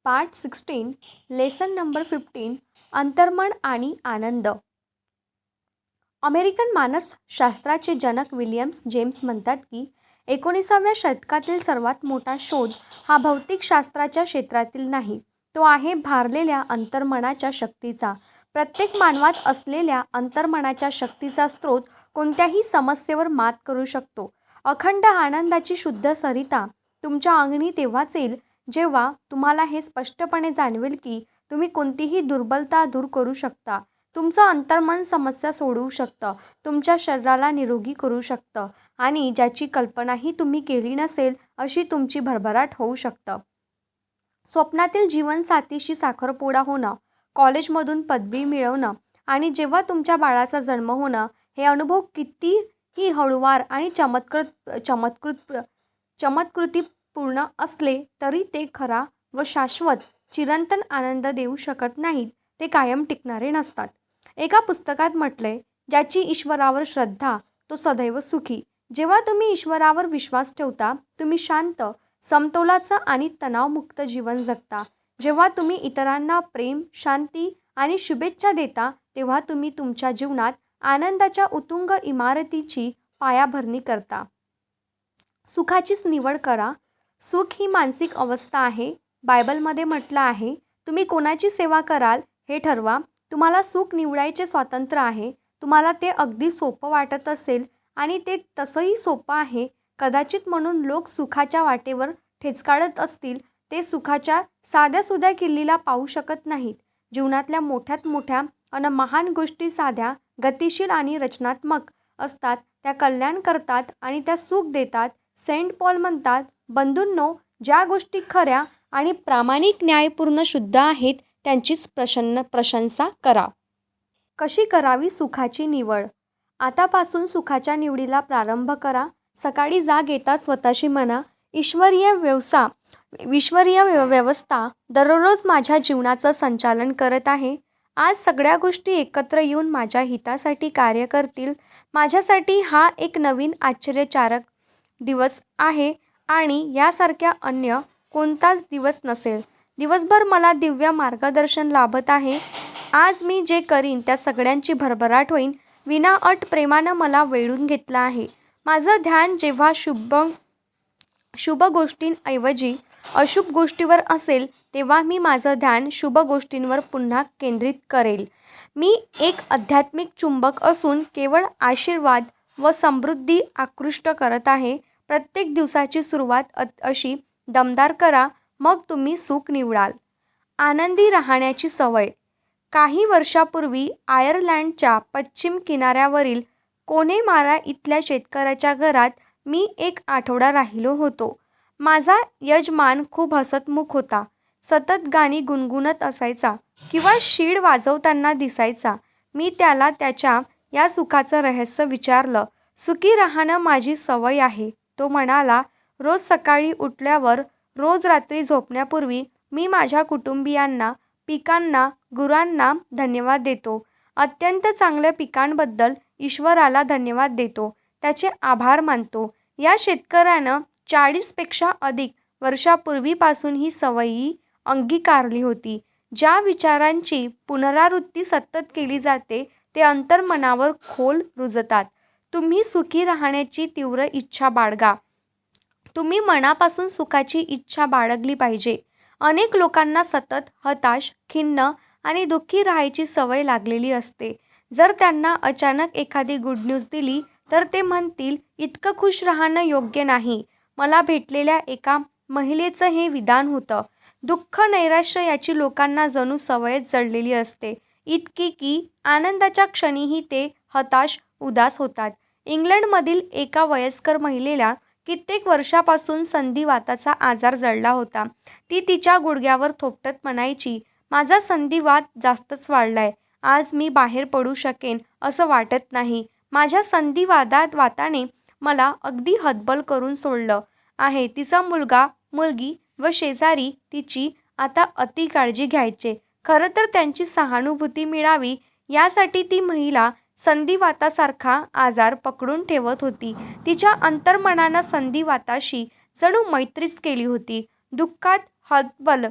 Part 16 lesson number 15 अंतर्मन आणि आनंद. American मानसशास्त्राचे जनक विलियम्स जेम्स म्हणतात की 19व्या शतकातील सर्वात मोठा शोध हा भौतिकशास्त्राच्या क्षेत्रातील नाही, तो आहे भारलेल्या अंतर्मनाच्या शक्तीचा. प्रत्येक मानवात असलेल्या अंतर्मनाच्या शक्तीचा स्रोत कोणत्याही समस्येवर मात करू शकतो. अखंड आनंदाची शुद्ध सरिता तुमच्या अंगणी तेव्हाच येईल जेव्हा तुम्हाला हे स्पष्टपणे जाणवेल की तुम्ही कोणतीही दुर्बलता दूर करू शकता. तुमचं अंतर्मन समस्या सोडवू शकतं, तुमच्या शरीराला निरोगी करू शकतं आणि ज्याची कल्पनाही तुम्ही केली नसेल अशी तुमची भरभराट होऊ शकतं. स्वप्नातील जीवनसाथीशी साखरपुडा होणं, कॉलेजमधून पदवी मिळवणं आणि जेव्हा तुमच्या बाळाचा जन्म होणं, हे अनुभव कितीही हळूवार आणि चमत्कृतीपूर्ण असले तरी ते खरा व शाश्वत चिरंतन आनंद देऊ शकत नाहीत. ते कायम टिकणारे नसतात. एका पुस्तकात म्हटलंय, ज्याची ईश्वरावर श्रद्धा तो सदैव सुखी. जेव्हा तुम्ही ईश्वरावर विश्वास ठेवता, तुम्ही शांत, समतोलाचं आणि तणावमुक्त जीवन जगता. जेव्हा तुम्ही इतरांना प्रेम, शांती आणि शुभेच्छा देता, तेव्हा तुम्ही तुमच्या जीवनात आनंदाच्या उत्तुंग इमारतीची पायाभरणी करता. सुखाचीच निवड करा. सुख ही मानसिक अवस्था आहे. बायबलमध्ये म्हटलं आहे, तुम्ही कोणाची सेवा कराल हे ठरवा. तुम्हाला सुख निवडायचे स्वातंत्र्य आहे. तुम्हाला ते अगदी सोपं वाटत असेल आणि ते तसंही सोपं आहे कदाचित, म्हणून लोक सुखाच्या वाटेवर ठेचकाळत असतील. ते सुखाच्या साध्यासुध्या किल्लीला पाहू शकत नाहीत. जीवनातल्या मोठ्यात मोठ्या अन महान गोष्टी साध्या, गतिशील आणि रचनात्मक असतात. त्या कल्याण करतात आणि त्या सुख देतात. सेंट पॉल म्हणतात, बंधूंनो, ज्या गोष्टी खऱ्या आणि प्रामाणिक, न्यायपूर्ण, शुद्ध आहेत त्यांचीच प्रशंसा करा. कशी करावी सुखाची निवड? आतापासून सुखाच्या निवडीला प्रारंभ करा. सकाळी जाग येताच स्वतःशी म्हणा, ईश्वरीय व्यवस्था दररोज माझ्या जीवनाचं संचालन करत आहे. आज सगळ्या गोष्टी एकत्र येऊन माझ्या हितासाठी कार्य करतील. माझ्यासाठी हा एक नवीन आश्चर्यकारक दिवस आहे आणि यासारख्या अन्य कोणताच दिवस नसेल. दिवसभर मला दिव्य मार्गदर्शन लाभत आहे. आज मी जे करीन त्या सगळ्यांची भरभराट होईन. विनाअट प्रेमानं मला वेढून घेतलं आहे. माझं ध्यान जेव्हा शुभ गोष्टींऐवजी अशुभ गोष्टीवर असेल, तेव्हा मी माझं ध्यान शुभ गोष्टींवर पुन्हा केंद्रित करेल. मी एक आध्यात्मिक चुंबक असून केवळ आशीर्वाद व समृद्धी आकृष्ट करत आहे. प्रत्येक दिवसाची सुरुवात अशी दमदार करा, मग तुम्ही सुख निवडाल. आनंदी राहण्याची सवय. काही वर्षापूर्वी आयर्लंडच्या पश्चिम किनाऱ्यावरील कोनेमारा इथल्या शेतकऱ्याच्या घरात मी एक आठवडा राहिलो होतो. माझा यजमान खूप हसतमुख होता. सतत गाणी गुणगुणत असायचा किंवा शीड वाजवताना दिसायचा. मी त्याला त्याच्या या सुखाचं रहस्य विचारलं. सुखी राहणं माझी सवय आहे, तो म्हणाला. रोज सकाळी उठल्यावर, रोज रात्री झोपण्यापूर्वी मी माझ्या कुटुंबियांना, पिकांना, गुरांना धन्यवाद देतो. अत्यंत चांगल्या पिकांबद्दल ईश्वराला धन्यवाद देतो, त्याचे आभार मानतो. या शेतकऱ्यानं 40 पेक्षा अधिक वर्षापूर्वीपासून ही सवयी अंगीकारली होती. ज्या विचारांची पुनरावृत्ती सतत केली जाते ते अंतर्मनावर खोल रुजतात. तुम्ही सुखी राहण्याची तीव्र इच्छा बाळगा. तुम्ही मनापासून सुखाची इच्छा बाळगली पाहिजे. अनेक लोकांना सतत हताश, खिन्न आणि दुःखी राहायची सवय लागलेली असते. जर त्यांना अचानक एखादी गुड न्यूज दिली तर ते म्हणतील, इतकं खुश राहणं योग्य नाही. मला भेटलेल्या एका महिलेचं हे विधान होतं. दुःख, नैराश्य याची लोकांना जणू सवयच जडलेली असते, इतकी की आनंदाच्या क्षणीही ते हताश, उदास होतात. इंग्लंडमधील एका वयस्कर महिलेला कित्येक वर्षापासून संधिवाताचा आजार जडला होता. ती तिच्या गुडघ्यावर थोपटत म्हणायची, माझा संधिवात जास्तच वाढलाय. आज मी बाहेर पडू शकेन असं वाटत नाही. माझ्या संधिवाताने मला अगदी हतबल करून सोडलं आहे. तिचा मुलगा, मुलगी व शेजारी तिची आता अति काळजी घ्यायचे. खरं तर त्यांची सहानुभूती मिळावी यासाठी ती महिला संधिवातासारखा आजार पकडून ठेवत होती. तिच्या अंतर्मनानं संधिवाताशी जणू मैत्रीच केली होती. दुःखात हतबल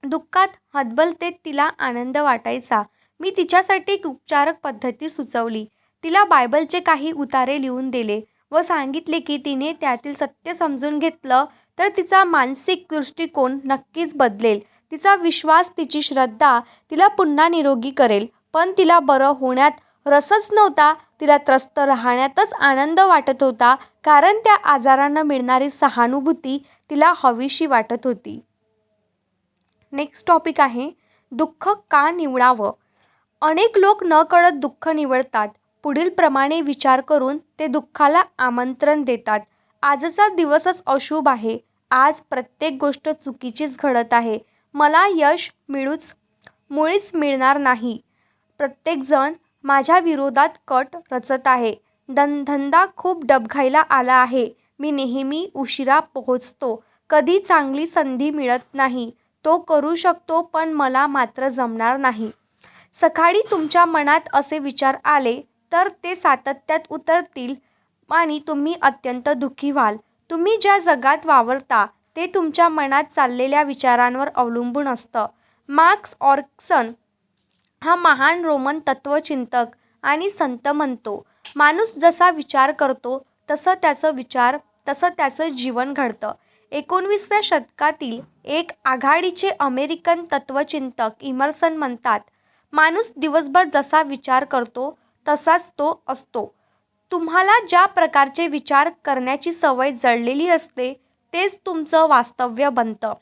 दुःखात हतबलतेत तिला आनंद वाटायचा. मी तिच्यासाठी एक उपचारक पद्धती सुचवली. तिला बायबलचे काही उतारे लिहून दिले व सांगितले की तिने त्यातील सत्य समजून घेतलं तर तिचा मानसिक दृष्टिकोन नक्कीच बदलेल. तिचा विश्वास, तिची श्रद्धा तिला पुन्हा निरोगी करेल. पण तिला बरं होण्यात रसच नव्हता. तिला त्रस्त राहण्यातच आनंद वाटत होता, कारण त्या आजारानं मिळणारी सहानुभूती तिला हवीशी वाटत होती. नेक्स्ट टॉपिक आहे, दुःख का निवडावं? अनेक लोक नकळत दुःख निवडतात. पुढील प्रमाणे विचार करून ते दुःखाला आमंत्रण देतात. आजचा दिवसच अशुभ आहे. आज प्रत्येक गोष्ट चुकीचीच घडत आहे. मला यश मुळीच मिळणार नाही. प्रत्येकजण माझ्या विरोधात कट रचत आहे. धंदा खूप डबघाईला आला आहे. मी नेहमी उशिरा पोहोचतो. कधी चांगली संधी मिळत नाही. तो करू शकतो पण मला मात्र जमणार नाही. सकाळी तुमच्या मनात असे विचार आले तर ते सातत्यात उतरतील आणि तुम्ही अत्यंत दुःखी व्हाल. तुम्ही ज्या जगात वावरता ते तुमच्या मनात चाललेल्या विचारांवर अवलंबून असतं. मार्क्स ऑरसन हा महान रोमन तत्त्वचिंतक आणि संत म्हणतो, माणूस जसा विचार करतो तसं त्याचं जीवन घडतं. 19व्या शतकातील एक आघाडीचे अमेरिकन तत्त्वचिंतक इमर्सन म्हणतात, माणूस दिवसभर जसा विचार करतो तसाच तो असतो. तुम्हाला ज्या प्रकारचे विचार करण्याची सवय जडलेली असते तेच तुमचं वास्तव्य बनतं.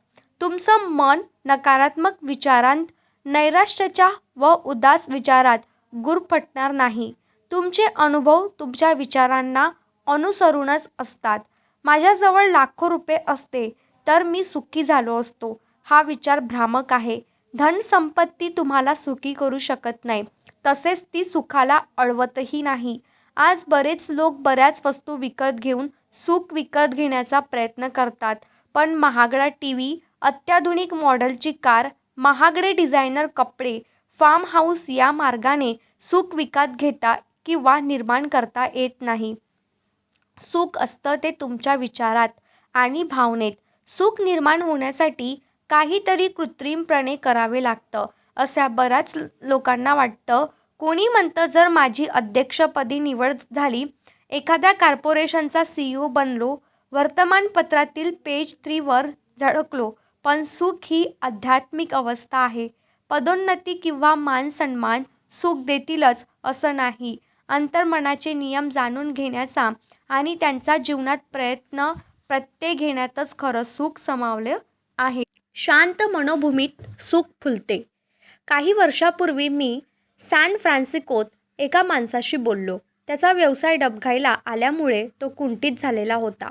तुमचं मन नकारात्मक विचारांत, नैराश्याच्या व उदास विचारात गुरफटणार नाही. तुमचे अनुभव तुमच्या विचारांना अनुसरूनच असतात. माझ्याजवळ लाखो रुपये असते तर मी सुखी झालो असतो हा विचार भ्रामक आहे. धनसंपत्ती तुम्हाला सुखी करू शकत नाही, तसेच ती सुखाला अडवतही नाही. आज बरेच लोक बऱ्याच वस्तू विकत घेऊन सुख विकत घेण्याचा प्रयत्न करतात. पण महागडा टीव्ही, अत्याधुनिक मॉडेलची कार, महागडे डिझायनर कपडे, फार्म हाऊस या मार्गाने सुख विकत घेता किंवा निर्माण करता येत नाही. सुख असतं ते तुमच्या विचारात आणि भावनेत. सुख निर्माण होण्यासाठी काहीतरी कृत्रिमपणे करावे लागतं असं बऱ्याच लोकांना वाटतं. कोणी म्हणतं जर माझी अध्यक्षपदी निवड झाली, एखाद्या कॉर्पोरेशनचा CEO बनलो, वर्तमानपत्रातील पेज 3 वर झळकलो. पण सुख ही आध्यात्मिक अवस्था आहे. पदोन्नती किंवा मानसन्मान सुख देतीलच असं नाही. अंतर्मनाचे नियम जाणून घेण्याचा आणि त्यांचा जीवनात प्रत्यय घेण्यातच खरं सुख सामावलं आहे. शांत मनोभूमीत सुख फुलते. काही वर्षापूर्वी मी सॅन फ्रान्सिस्कोत एका माणसाशी बोललो. त्याचा व्यवसाय डबघाईला आल्यामुळे तो कुंठित झालेला होता.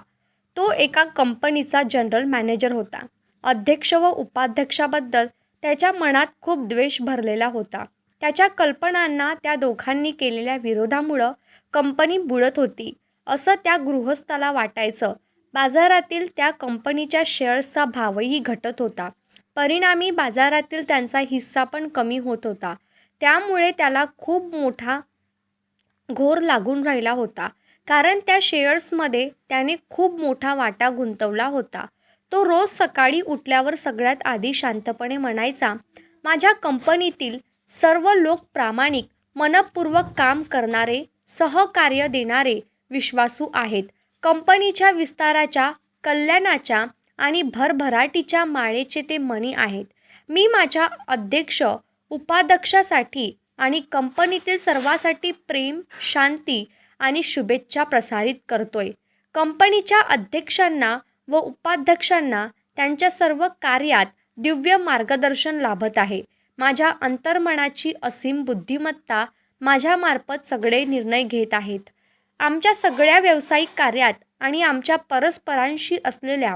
तो एका कंपनीचा जनरल मॅनेजर होता. अध्यक्ष व उपाध्यक्षाबद्दल त्याच्या मनात खूप द्वेष भरलेला होता. त्याच्या कल्पनांना त्या दोघांनी केलेल्या विरोधामुळं कंपनी बुडत होती असं त्या गृहस्थाला वाटायचं. बाजारातील त्या कंपनीच्या शेअर्सचा भावही घटत होता. परिणामी बाजारातील त्यांचा हिस्सा पण कमी होत होता. त्यामुळे त्याला खूप मोठा घोर लागून राहिला होता, कारण त्या शेअर्समध्ये त्याने खूप मोठा वाटा गुंतवला होता. तो रोज सकाळी उठल्यावर सगळ्यात आधी शांतपणे म्हणायचा, माझ्या कंपनीतील सर्व लोक प्रामाणिक, मनःपूर्वक काम करणारे, सहकार्य देणारे, विश्वासू आहेत. कंपनीच्या विस्ताराच्या, कल्याणाच्या आणि भरभराटीच्या माळेचे ते मणी आहेत. मी माझ्या अध्यक्ष, उपाध्यक्षासाठी आणि कंपनीतील सर्वांसाठी प्रेम, शांती आणि शुभेच्छा प्रसारित करतोय. कंपनीच्या अध्यक्षांना व उपाध्यक्षांना त्यांच्या सर्व कार्यात दिव्य मार्गदर्शन लाभत आहे. माझ्या अंतर्मनाची असीम बुद्धिमत्ता माझ्यामार्फत सगळे निर्णय घेत आहेत. आमच्या सगळ्या व्यावसायिक कार्यात आणि आमच्या परस्परांशी असलेल्या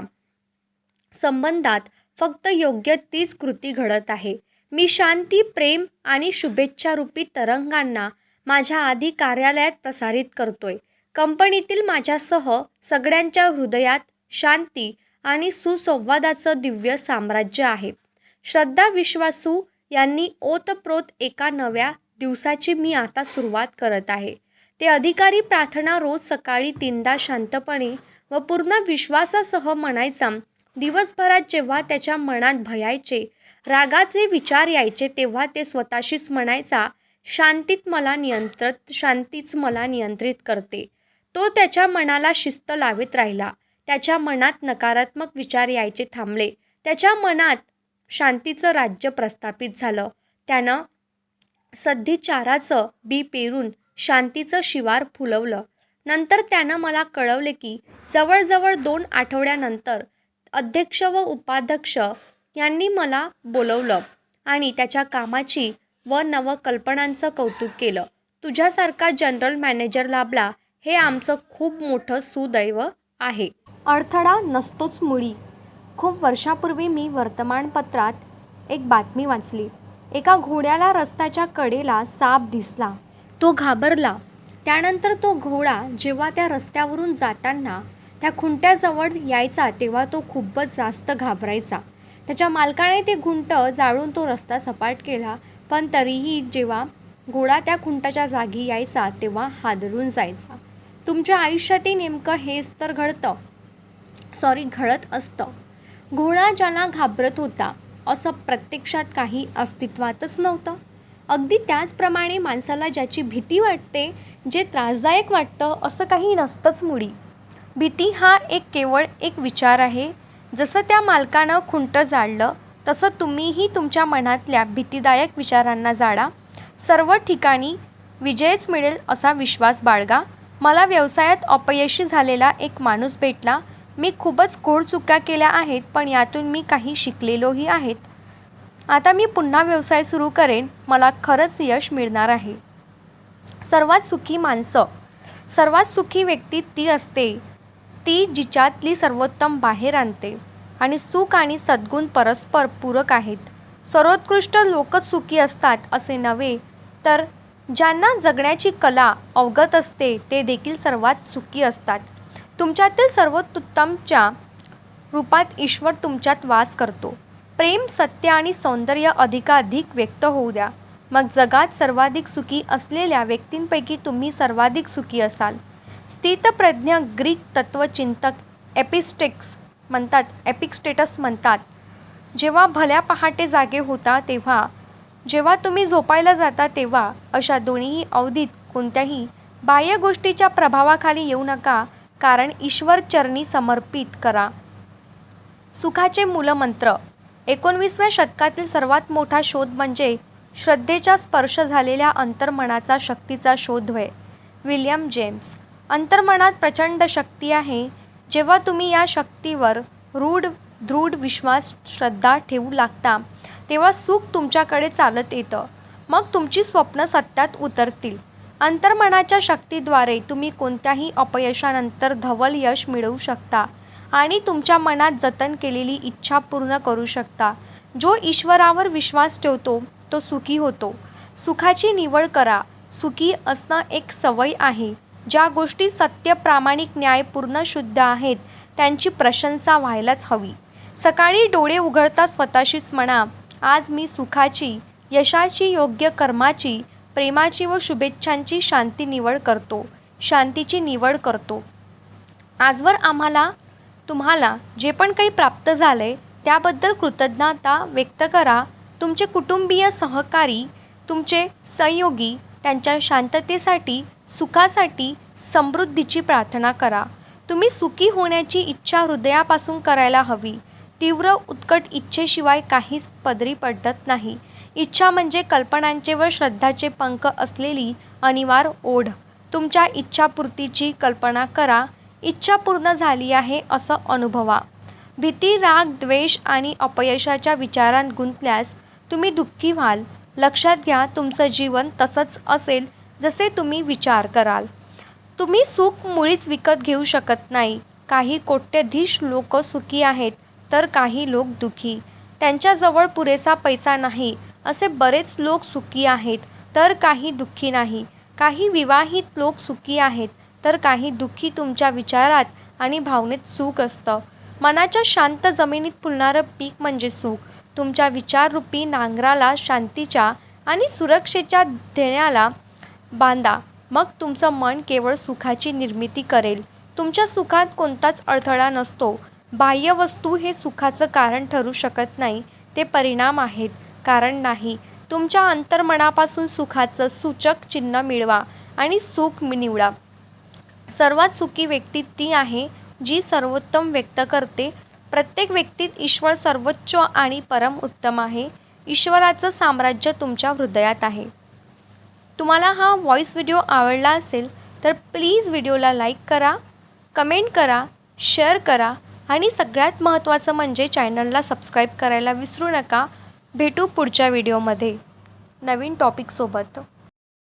संबंधात फक्त योग्य तीच कृती घडत आहे. मी शांती, प्रेम आणि शुभेच्छारूपी तरंगांना माझ्या आधी कार्यालयात प्रसारित करतोय. कंपनीतील माझ्यासह सगळ्यांच्या हृदयात शांती आणि सुसंवादाचं दिव्य साम्राज्य आहे. श्रद्धा विश्वासू यांनी ओतप्रोत एका नव्या दिवसाची मी आता सुरुवात करत आहे. ते अधिकारी प्रार्थना रोज सकाळी 3दा शांतपणे व पूर्ण विश्वासासह म्हणायचा, दिवसभरात जेव्हा त्याच्या मनात भयाचे, रागाचे विचार यायचे तेव्हा ते स्वतःशीच म्हणायचा, शांतीच मला नियंत्रित करते. तो त्याच्या मनाला शिस्त लावीत राहिला. त्याच्या मनात नकारात्मक विचार यायचे थांबले. त्याच्या मनात शांतीचं राज्य प्रस्थापित झालं. त्यानं सद्विचाराचं बी पेरून शांतीचं शिवार फुलवलं. नंतर त्यानं मला कळवले की जवळजवळ 2 आठवड्यानंतर अध्यक्ष व उपाध्यक्ष यांनी मला बोलवलं आणि त्याच्या कामाची व नवकल्पनांचं कौतुक केलं. तुझ्यासारखा जनरल मॅनेजर लाभला हे आमचं खूप मोठं सुदैव आहे. अडथळा नसतोच मुळी. खूप वर्षापूर्वी मी वर्तमानपत्रात एक बातमी वाचली. एका घोड्याला रस्त्याच्या कडेला साप दिसला. तो घाबरला. त्यानंतर तो घोडा जेव्हा त्या रस्त्यावरून जाताना त्या खुंट्याजवळ यायचा तेव्हा तो खूपच जास्त घाबरायचा. त्याच्या मालकाने ते खुंट जाळून तो रस्ता सपाट केला, पण तरीही जेव्हा घोडा त्या खुंटाच्या जागी यायचा तेव्हा हादरून जायचा. तुमच्या आयुष्यातही नेमकं हेच तर घडत असतं. घोडा ज्याला घाबरत होता असं प्रत्यक्षात काही अस्तित्वातच नव्हतं. अगदी त्याचप्रमाणे माणसाला ज्याची भीती वाटते, जे त्रासदायक वाटतं असं काही नसतंच मुळी. भीती हा केवळ एक विचार आहे. जसं त्या मालकानं खुंट जाळलं तसं तुम्हीही तुमच्या मनातल्या भीतीदायक विचारांना जाळा. सर्व ठिकाणी विजयच मिळेल असा विश्वास बाळगा. मला व्यवसायात अपयशी झालेला एक माणूस भेटला. मी खूपच घोड चुका केल्या आहेत, पण यातून मी काही शिकलेलोही आहेत. आता मी पुन्हा व्यवसाय सुरू करेन. मला खरंच यश मिळणार आहे. सर्वात सुखी व्यक्ती ती असते ती जिच्यातली सर्वोत्तम बाहेर आणते. आणि सुख आणि सद्गुण परस्पर पूरक आहेत. सर्वोत्कृष्ट लोकच सुखी असतात असे नव्हे, तर ज्यांना जगण्याची कला अवगत असते ते देखील सर्वात सुखी असतात. तुमच्यातील सर्वोत्तमच्या रूपात ईश्वर तुमच्यात वास करतो. प्रेम, सत्य आणि सौंदर्य अधिकाधिक व्यक्त होऊ द्या. मग जगात सर्वाधिक सुखी असलेल्या व्यक्तींपैकी तुम्ही सर्वाधिक सुखी असाल. स्थितप्रज्ञ ग्रीक तत्त्वचिंतक एपिक्टेटस म्हणतात, जेव्हा भल्या पहाटे जागे होता तेव्हा, जेव्हा तुम्ही झोपायला जाता तेव्हा, अशा दोन्ही अवधीत कोणत्याही बाह्य गोष्टीच्या प्रभावाखाली येऊ नका, कारण ईश्वर चरणी समर्पित करा. सुखाचे मूलमंत्र. 19व्या शतकातील सर्वात मोठा शोध म्हणजे श्रद्धेचा स्पर्श झालेल्या अंतर्मनाचा शक्तीचा शोध होय. William James. अंतर्मनात प्रचंड शक्ती आहे. जेव्हा तुम्ही या शक्तीवर दृढ विश्वास, श्रद्धा ठेवू लागता तेव्हा सुख तुमच्याकडे चालत येतं. मग तुमची स्वप्न सत्यात उतरतील. अंतर्मनाच्या शक्तीद्वारे तुम्ही कोणत्याही अपयशानंतर धवल यश मिळवू शकता आणि तुमच्या मनात जतन केलेली इच्छा पूर्ण करू शकता. जो ईश्वरावर विश्वास ठेवतो तो सुखी होतो. सुखाची निवड करा. सुखी असणं एक सवय आहे. ज्या गोष्टी सत्य, प्रामाणिक, न्यायपूर्ण, शुद्ध आहेत त्यांची प्रशंसा व्हायलाच हवी. सकाळी डोळे उघडता स्वतःशीच म्हणा, आज मी सुखाची, यशाची, योग्य कर्माची, प्रेमाची व शुभेच्छांची शांतीची निवड करतो. आजवर तुम्हाला जे पण काही प्राप्त झालंय त्याबद्दल कृतज्ञता व्यक्त करा. तुमचे कुटुंबीय, सहकारी, तुमचे सहयोगी त्यांच्या शांततेसाठी, सुखासाठी, समृद्धीची प्रार्थना करा. तुम्ही सुखी होण्याची इच्छा हृदयापासून करायला हवी. तीव्र उत्कट इच्छेशिवाय काहीच पदरी पडत नाही. इच्छा म्हणजे कल्पनांचे व श्रद्धाचे पंख असलेली अनिवार्य ओढ. तुमच्या इच्छापूर्तीची कल्पना करा. इच्छा पूर्ण झाली आहे असं अनुभवा. भीती, राग, द्वेष आणि अपयशाच्या विचारांत गुंतल्यास तुम्ही दुःखी व्हाल. लक्षात घ्या, तुमचं जीवन तसंच असेल जसे तुम्ही विचार कराल. तुम्ही सुख मुळीच विकत घेऊ शकत नाही. काही कोट्यधीश लोक सुखी आहेत तर काही लोक दुःखी. त्यांच्याजवळ पुरेसा पैसा नाही असे बरेच लोक सुखी आहेत तर काही दुःखी नाही. काही विवाहित लोक सुखी आहेत तर काही दुःखी. तुमच्या विचारात आणि भावनेत सुख असतं. मनाच्या शांत जमिनीत फुलणारं पीक म्हणजे सुख. तुमच्या विचाररूपी नांगराला शांतीच्या आणि सुरक्षेच्या ध्येयाला बांधा. मग तुमचं मन केवळ सुखाची निर्मिती करेल. तुमच्या सुखात कोणताच अडथळा नसतो. बाह्य वस्तू हे सुखाचं कारण ठरू शकत नाही, ते परिणाम आहेत, कारण नाही. तुमच्या अंतर्मनापासून सुखाचं सूचक चिन्ह मिळवा आणि सुख निवडा. सर्वात सुखी व्यक्ती ती आहे जी सर्वोत्तम व्यक्त करते. प्रत्येक व्यक्तीत ईश्वर सर्वोच्च आणि परम उत्तम आहे. ईश्वराचं साम्राज्य तुमच्या हृदयात आहे. तुम्हाला हा व्हॉईस व्हिडिओ आवडला असेल तर प्लीज व्हिडिओला लाईक करा, कमेंट करा, शेअर करा आणि सगळ्यात महत्त्वाचं म्हणजे चॅनलला सबस्क्राईब करायला विसरू नका. भेटू पुढच्या व्हिडिओमध्ये नवीन टॉपिकसोबत.